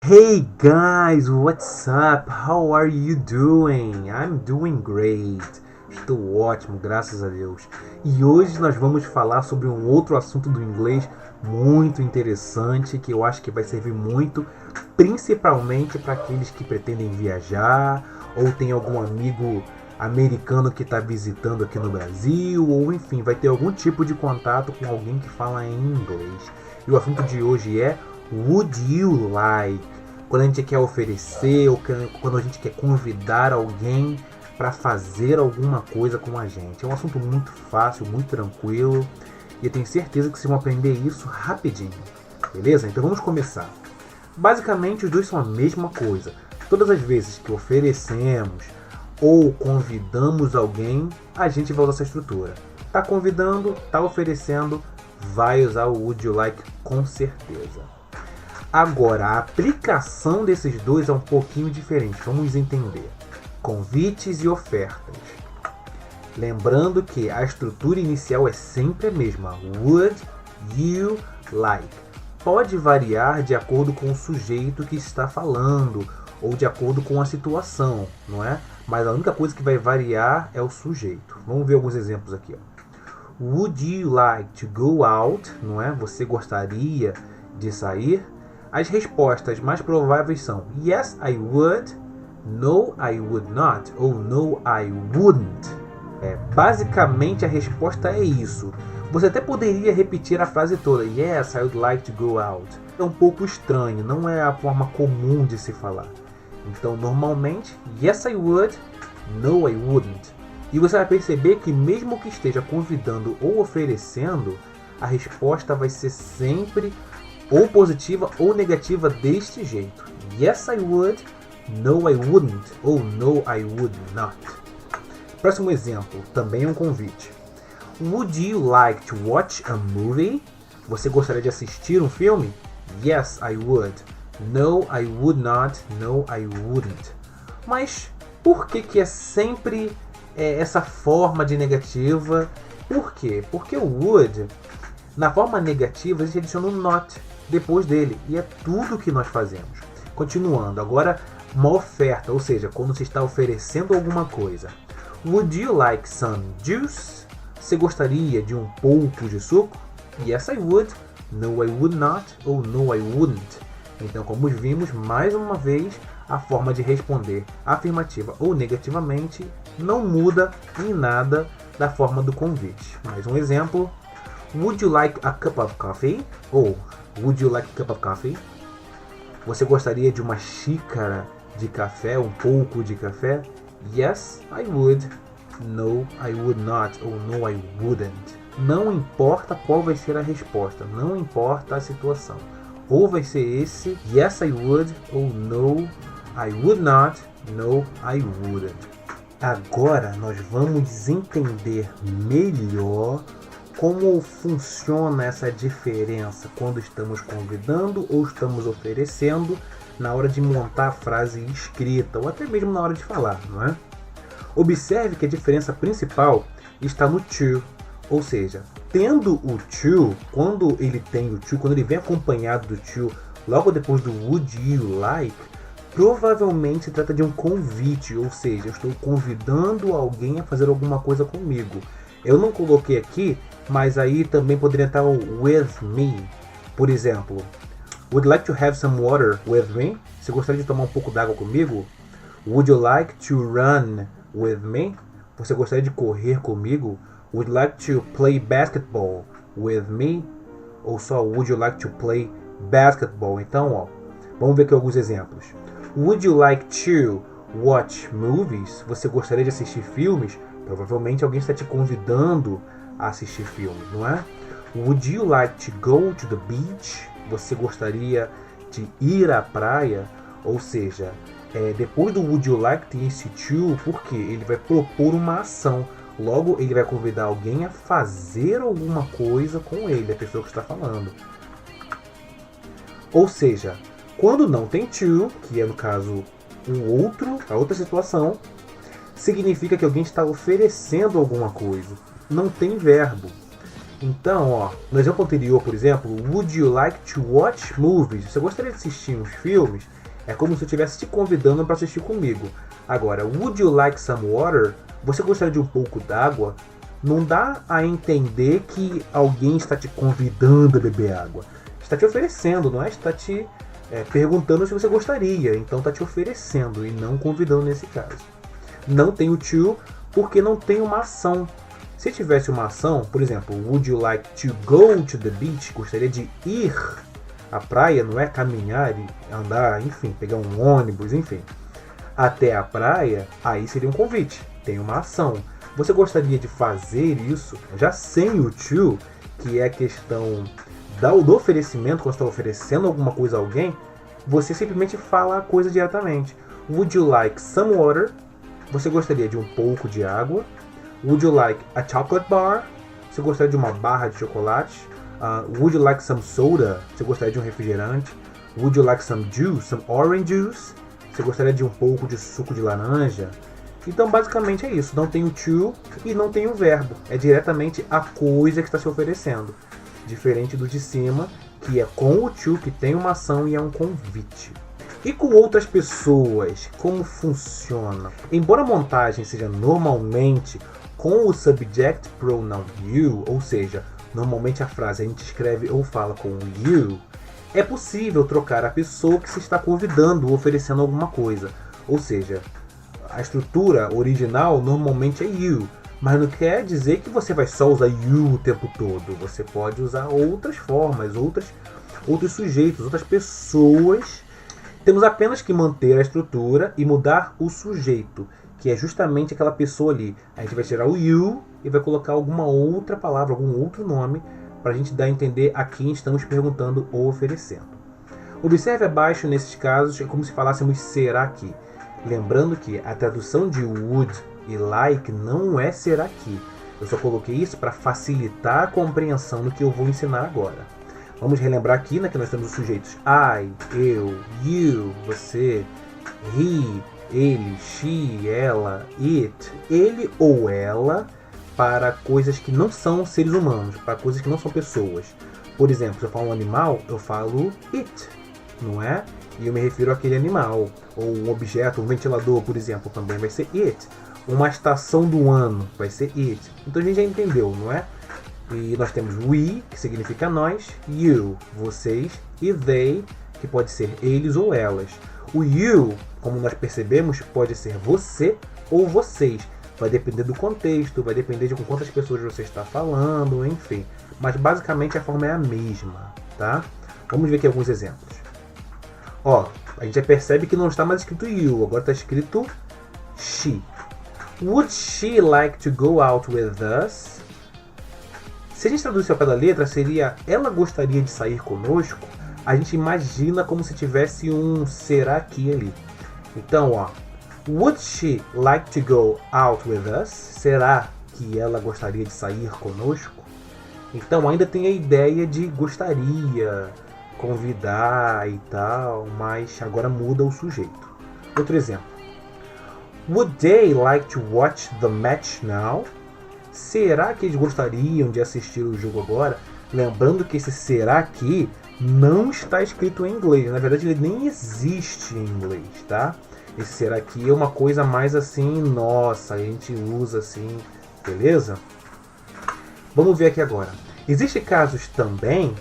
Hey guys, what's up? How are you doing? I'm doing great. Estou ótimo, graças a Deus. E hoje nós vamos falar sobre um outro assunto do inglês muito interessante que eu acho que vai servir muito, principalmente para aqueles que pretendem viajar ou tem algum amigo americano que está visitando aqui no Brasil, ou enfim, vai ter algum tipo de contato com alguém que fala em inglês. E o assunto de hoje é Would you like? Quando a gente quer oferecer ou quando a gente quer convidar alguém para fazer alguma coisa com a gente. É um assunto muito fácil, muito tranquilo e eu tenho certeza que vocês vão aprender isso rapidinho. Beleza? Então vamos começar. Basicamente os dois são a mesma coisa. Todas as vezes que oferecemos ou convidamos alguém, a gente vai usar essa estrutura. Tá convidando, tá oferecendo, vai usar o would you like com certeza. Agora, a aplicação desses dois é um pouquinho diferente, vamos entender. Convites e ofertas. Lembrando que a estrutura inicial é sempre a mesma, would you like. Pode variar de acordo com o sujeito que está falando ou de acordo com a situação, não é? Mas a única coisa que vai variar é o sujeito. Vamos ver alguns exemplos aqui. Ó. Would you like to go out? Não é? Você gostaria de sair? As respostas mais prováveis são Yes, I would, No, I would not, ou No, I wouldn't. Basicamente a resposta é isso. Você até poderia repetir a frase toda Yes, I would like to go out. É um pouco estranho, não é a forma comum de se falar. Então normalmente Yes, I would, No, I wouldn't. E você vai perceber que mesmo que esteja convidando ou oferecendo, a resposta vai ser sempre ou positiva ou negativa deste jeito. Yes, I would, No, I wouldn't, ou No, I would not. Próximo exemplo, também é um convite. Would you like to watch a movie? Você gostaria de assistir um filme? Yes, I would. No, I would not, No, I wouldn't. Mas por que é sempre essa forma de negativa? Por quê? Porque o would, na forma negativa, a gente adiciona um not depois dele. E é tudo que nós fazemos. Continuando, agora uma oferta, ou seja, quando você está oferecendo alguma coisa. Would you like some juice? Você gostaria de um pouco de suco? Yes, I would. No, I would not. Ou no, I wouldn't. Então, como vimos, mais uma vez, a forma de responder afirmativa ou negativamente não muda em nada da forma do convite. Mais um exemplo. Would you like a cup of coffee? Ou Would you like a cup of coffee? Você gostaria de uma xícara de café, um pouco de café? Yes, I would. No, I would not. Ou no, I wouldn't. Não importa qual vai ser a resposta, não importa a situação. Ou vai ser esse, yes, I would, ou no, I would not, no, I wouldn't. Agora nós vamos entender melhor como funciona essa diferença quando estamos convidando ou estamos oferecendo na hora de montar a frase escrita ou até mesmo na hora de falar, não é? Observe que a diferença principal está no to, ou seja, tendo o to, quando ele tem o to, quando ele vem acompanhado do to, logo depois do would you like, provavelmente se trata de um convite, ou seja, eu estou convidando alguém a fazer alguma coisa comigo. Eu não coloquei aqui, mas aí também poderia estar o with me. Por exemplo, would like to have some water with me? Você gostaria de tomar um pouco d'água comigo? Would you like to run with me? Você gostaria de correr comigo? Would you like to play basketball with me? Ou só would you like to play basketball? Então, ó, vamos ver aqui alguns exemplos. Would you like to watch movies? Você gostaria de assistir filmes? Provavelmente alguém está te convidando a assistir filmes, não é? Would you like to go to the beach? Você gostaria de ir à praia? Ou seja, depois do would you like tem esse to, porque ele vai propor uma ação. Logo, ele vai convidar alguém a fazer alguma coisa com ele, a pessoa que está falando. Ou seja, quando não tem to, que é no caso a outra situação, significa que alguém está oferecendo alguma coisa. Não tem verbo. Então, ó, no exemplo anterior, por exemplo, would you like to watch movies? Você gostaria de assistir uns filmes? É como se eu estivesse te convidando para assistir comigo. Agora, would you like some water? Você gostaria de um pouco d'água? Não dá a entender que alguém está te convidando a beber água. Está te oferecendo, não é? Está te perguntando se você gostaria. Então está te oferecendo e não convidando nesse caso. Não tem o to porque não tem uma ação. Se tivesse uma ação, por exemplo, would you like to go to the beach? Gostaria de ir à praia, não é caminhar e andar, enfim, pegar um ônibus, enfim, até a praia, aí seria um convite, tem uma ação. Você gostaria de fazer isso já sem o to, que é a questão do oferecimento, quando você está oferecendo alguma coisa a alguém, você simplesmente fala a coisa diretamente. Would you like some water? Você gostaria de um pouco de água? Would you like a chocolate bar? Você gostaria de uma barra de chocolate? Would you like some soda? Você gostaria de um refrigerante? Would you like some juice? Some orange juice? Você gostaria de um pouco de suco de laranja? Então, basicamente é isso. Não tem o to e não tem o verbo. É diretamente a coisa que está se oferecendo. Diferente do de cima, que é com o to, que tem uma ação e é um convite. E com outras pessoas, como funciona? Embora a montagem seja normalmente com o subject pronoun you, ou seja, normalmente a frase a gente escreve ou fala com you, é possível trocar a pessoa que se está convidando ou oferecendo alguma coisa. Ou seja, a estrutura original normalmente é you, mas não quer dizer que você vai só usar you o tempo todo. Você pode usar outras formas, outros sujeitos, outras pessoas. Temos apenas que manter a estrutura e mudar o sujeito, que é justamente aquela pessoa ali. A gente vai tirar o you e vai colocar alguma outra palavra, algum outro nome, para a gente dar a entender a quem estamos perguntando ou oferecendo. Observe abaixo, nesses casos, é como se falássemos será que. Lembrando que a tradução de would e like não é será que. Eu só coloquei isso para facilitar a compreensão do que eu vou ensinar agora. Vamos relembrar aqui, né, que nós temos os sujeitos I, eu, you, você, he, ele, she, ela, it, ele ou ela, para coisas que não são seres humanos, para coisas que não são pessoas. Por exemplo, se eu falo um animal, eu falo it, não é? E eu me refiro àquele animal. Ou um objeto, um ventilador, por exemplo, também vai ser it. Uma estação do ano vai ser it. Então a gente já entendeu, não é? E nós temos we, que significa nós, you, vocês, e they, que pode ser eles ou elas. O you, como nós percebemos, pode ser você ou vocês. Vai depender do contexto, vai depender de com quantas pessoas você está falando, enfim. Mas basicamente a forma é a mesma, tá? Vamos ver aqui alguns exemplos. Ó, a gente já percebe que não está mais escrito you, agora está escrito she. Would she like to go out with us? Se a gente traduzir ao pé da letra, seria ela gostaria de sair conosco? A gente imagina como se tivesse um será que ali. Então, ó, would she like to go out with us? Será que ela gostaria de sair conosco? Então ainda tem a ideia de gostaria, convidar e tal, mas agora muda o sujeito. Outro exemplo. Would they like to watch the match now? Será que eles gostariam de assistir o jogo agora? Lembrando que esse será que não está escrito em inglês. Na verdade, ele nem existe em inglês, tá? Esse será que é uma coisa mais assim, nossa, a gente usa assim, beleza? Vamos ver aqui agora. Existem casos também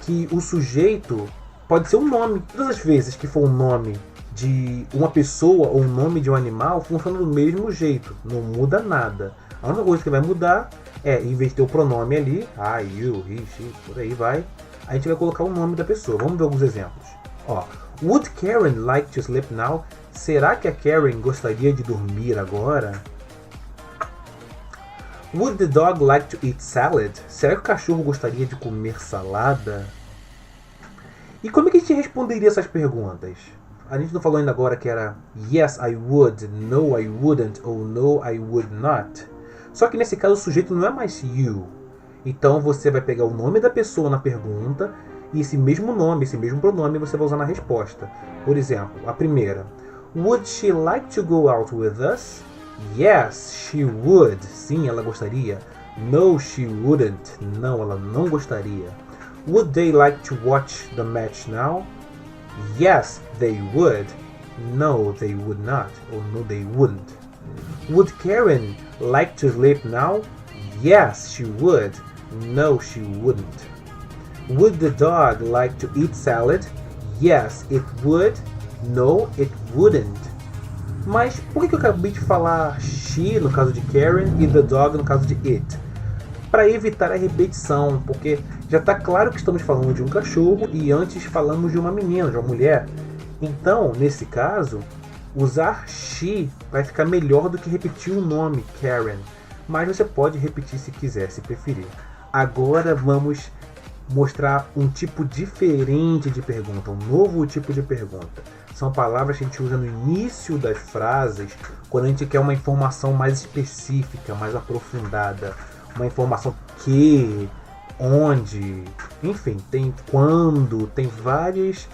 que o sujeito pode ser um nome. Todas as vezes que for um nome de uma pessoa ou um nome de um animal, funciona do mesmo jeito. Não muda nada. A única coisa que vai mudar é, em vez de ter o pronome ali, I, you, he, she, por aí vai, a gente vai colocar o nome da pessoa. Vamos ver alguns exemplos. Ó, would Karen like to sleep now? Será que a Karen gostaria de dormir agora? Would the dog like to eat salad? Será que o cachorro gostaria de comer salada? E como é que a gente responderia essas perguntas? A gente não falou ainda agora que era yes, I would, no, I wouldn't, ou no, I would not. Só que nesse caso o sujeito não é mais you. Então você vai pegar o nome da pessoa na pergunta e esse mesmo nome, esse mesmo pronome você vai usar na resposta. Por exemplo, a primeira. Would she like to go out with us? Yes, she would. Sim, ela gostaria. No, she wouldn't. Não, ela não gostaria. Would they like to watch the match now? Yes, they would. No, they would not. Or no, they wouldn't. Would Karen like to sleep now? Yes, she would. No, she wouldn't. Would the dog like to eat salad? Yes, it would. No, it wouldn't. Mas por que eu acabei de falar she no caso de Karen e the dog no caso de it? Para evitar a repetição, porque já está claro que estamos falando de um cachorro e antes falamos de uma menina, de uma mulher. Então, nesse caso, usar she vai ficar melhor do que repetir o nome Karen, mas você pode repetir se quiser, se preferir. Agora vamos mostrar um tipo diferente de pergunta, um novo tipo de pergunta. São palavras que a gente usa no início das frases quando a gente quer uma informação mais específica, mais aprofundada. Uma informação que, onde, enfim, tem quando, tem várias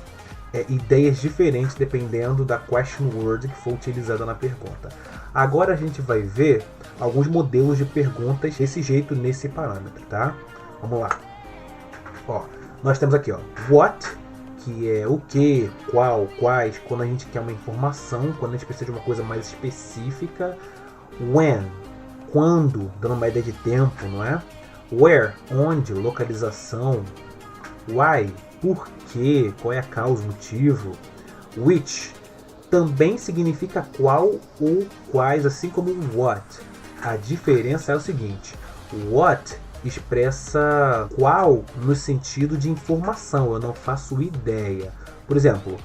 ideias diferentes dependendo da question word que for utilizada na pergunta. Agora a gente vai ver alguns modelos de perguntas desse jeito, nesse parâmetro, tá? Vamos lá. Ó, nós temos aqui, ó, what, que é o que, qual, quais, quando a gente quer uma informação, quando a gente precisa de uma coisa mais específica. When, quando, dando uma ideia de tempo, não é? Where, onde, localização. Why, por quê, qual é a causa, o motivo. Which, também significa qual ou quais, assim como what. A diferença é o seguinte, what expressa qual no sentido de informação, eu não faço ideia. Por exemplo,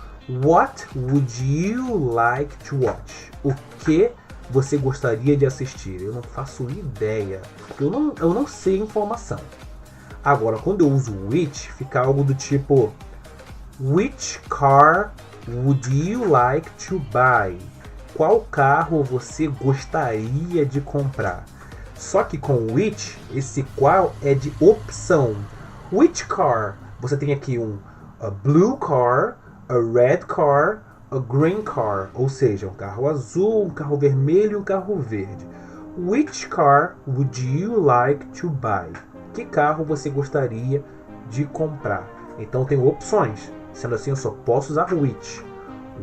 what would you like to watch? O que você gostaria de assistir? Eu não faço ideia, eu não sei informação. Agora, quando eu uso which, fica algo do tipo which car would you like to buy? Qual carro você gostaria de comprar? Só que com which, esse qual é de opção. Which car? Você tem aqui a blue car, a red car, a green car. Ou seja, um carro azul, um carro vermelho e um carro verde. Which car would you like to buy? Que carro você gostaria de comprar? Então tem opções. Sendo assim, eu só posso usar which.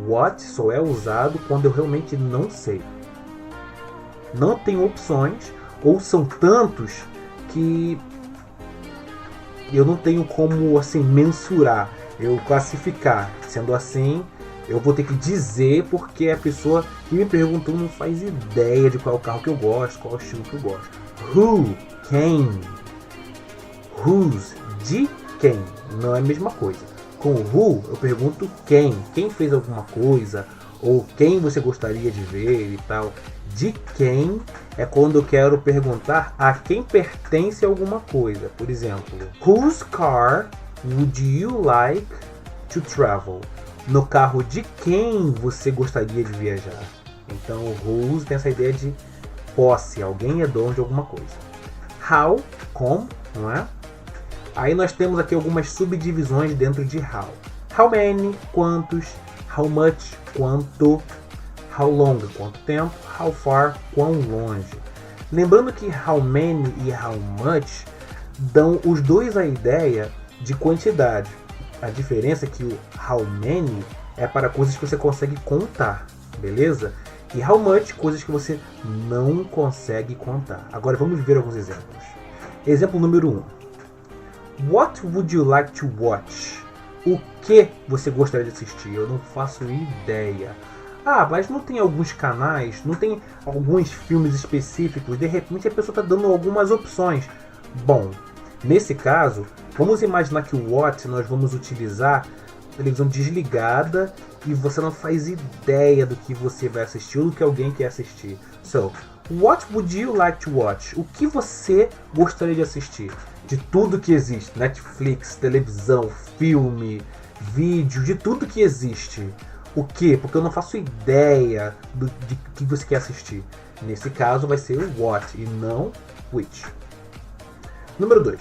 What só é usado quando eu realmente não sei. Não tem opções, ou são tantos que eu não tenho como assim mensurar, eu classificar. Sendo assim, eu vou ter que dizer porque a pessoa que me perguntou não faz ideia de qual carro que eu gosto, qual estilo que eu gosto. Who, quem, whose, de quem, não é a mesma coisa. Com who eu pergunto quem fez alguma coisa, ou quem você gostaria de ver e tal. De quem é quando eu quero perguntar a quem pertence alguma coisa. Por exemplo, whose car would you like to travel? No carro de quem você gostaria de viajar? Então o whose tem essa ideia de posse, alguém é dono de alguma coisa. How, como, não é? Aí nós temos aqui algumas subdivisões dentro de how. How many, quantos. How much, quanto. How long, quanto tempo. How far, quão longe. Lembrando que how many e how much dão os dois a ideia de quantidade. A diferença é que o how many é para coisas que você consegue contar, beleza? E how much, coisas que você não consegue contar. Agora vamos ver alguns exemplos. Exemplo número 1. What would you like to watch? O que você gostaria de assistir? Eu não faço ideia. Ah, mas não tem alguns canais, não tem alguns filmes específicos, de repente a pessoa está dando algumas opções. Bom, nesse caso, vamos imaginar que o what nós vamos utilizar televisão desligada e você não faz ideia do que você vai assistir ou do que alguém quer assistir. So, what would you like to watch? O que você gostaria de assistir? De tudo que existe, Netflix, televisão, filme, vídeo, de tudo que existe. O que? Porque eu não faço ideia de que você quer assistir. Nesse caso vai ser o what e não which. Número 2.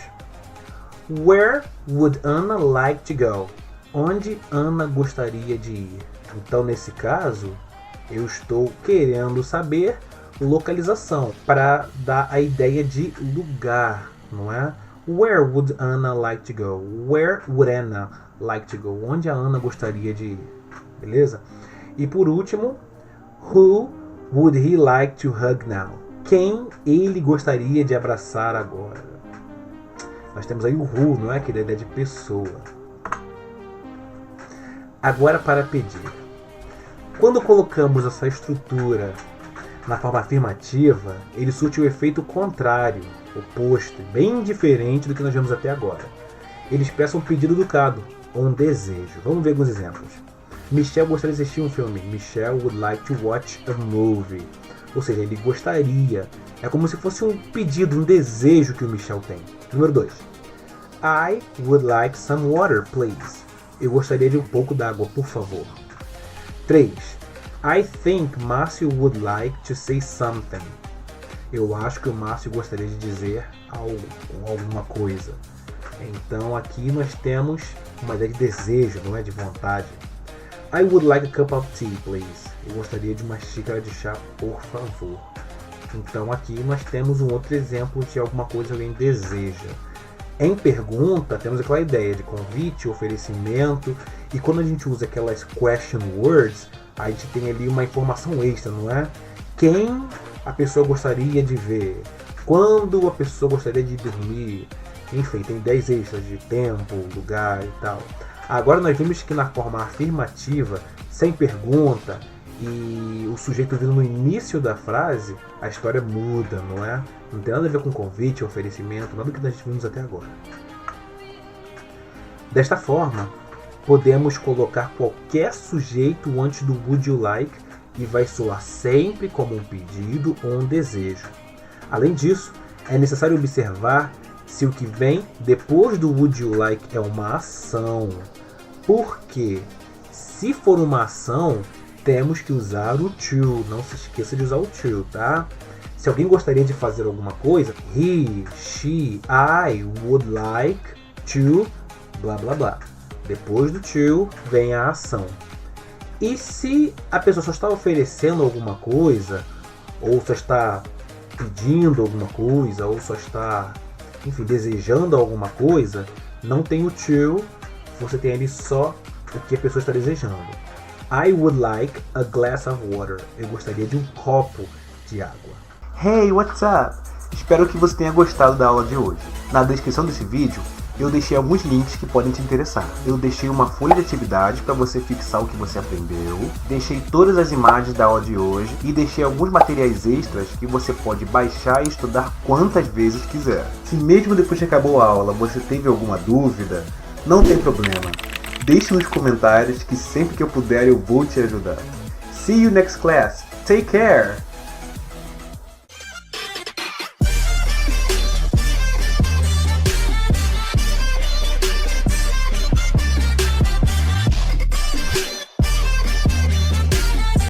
Where would Anna like to go? Onde Ana gostaria de ir? Então nesse caso, eu estou querendo saber localização, para dar a ideia de lugar, não é? Where would Anna like to go? Where would Anna like to go? Onde a Ana gostaria de ir? Beleza? E por último, who would he like to hug now? Quem ele gostaria de abraçar agora? Nós temos aí o who, não é? Que é a ideia de pessoa. Agora para pedir. Quando colocamos essa estrutura na forma afirmativa, ele surte o efeito contrário, oposto, bem diferente do que nós vemos até agora. Ele expressa um pedido educado, ou um desejo. Vamos ver alguns exemplos. Michelle gostaria de assistir um filme. Michelle would like to watch a movie. Ou seja, ele gostaria. É como se fosse um pedido, um desejo que o Michelle tem. Número 2. I would like some water, please. Eu gostaria de um pouco d'água, por favor. 3. I think Márcio would like to say something. Eu acho que o Márcio gostaria de dizer algo, alguma coisa. Então aqui nós temos uma ideia de desejo, não é de vontade. I would like a cup of tea, please. Eu gostaria de uma xícara de chá, por favor. Então aqui nós temos um outro exemplo de alguma coisa que alguém deseja. Em pergunta, temos aquela ideia de convite, oferecimento, e quando a gente usa aquelas question words, a gente tem ali uma informação extra, não é? Quem a pessoa gostaria de ver, quando a pessoa gostaria de dormir, enfim, tem 10 extras de tempo, lugar e tal. Agora nós vimos que na forma afirmativa, sem pergunta, e o sujeito vindo no início da frase, a história muda, não é? Não tem nada a ver com convite, oferecimento, nada do que nós vimos até agora. Desta forma, podemos colocar qualquer sujeito antes do would you like e vai soar sempre como um pedido ou um desejo. Além disso, é necessário observar se o que vem depois do would you like é uma ação. Porque, se for uma ação, temos que usar o to. Não se esqueça de usar o to, tá? Se alguém gostaria de fazer alguma coisa, he, she, I would like to, blá blá blá. Depois do to vem a ação. E se a pessoa só está oferecendo alguma coisa, ou só está pedindo alguma coisa, ou só está, enfim, desejando alguma coisa, não tem o to, você tem ali só o que a pessoa está desejando. I would like a glass of water. Eu gostaria de um copo de água. Hey, what's up? Espero que você tenha gostado da aula de hoje. Na descrição desse vídeo, eu deixei alguns links que podem te interessar. Eu deixei uma folha de atividade para você fixar o que você aprendeu. Deixei todas as imagens da aula de hoje e deixei alguns materiais extras que você pode baixar e estudar quantas vezes quiser. Se mesmo depois que acabou a aula você teve alguma dúvida, não tem problema. Deixe nos comentários que sempre que eu puder eu vou te ajudar. See you next class. Take care!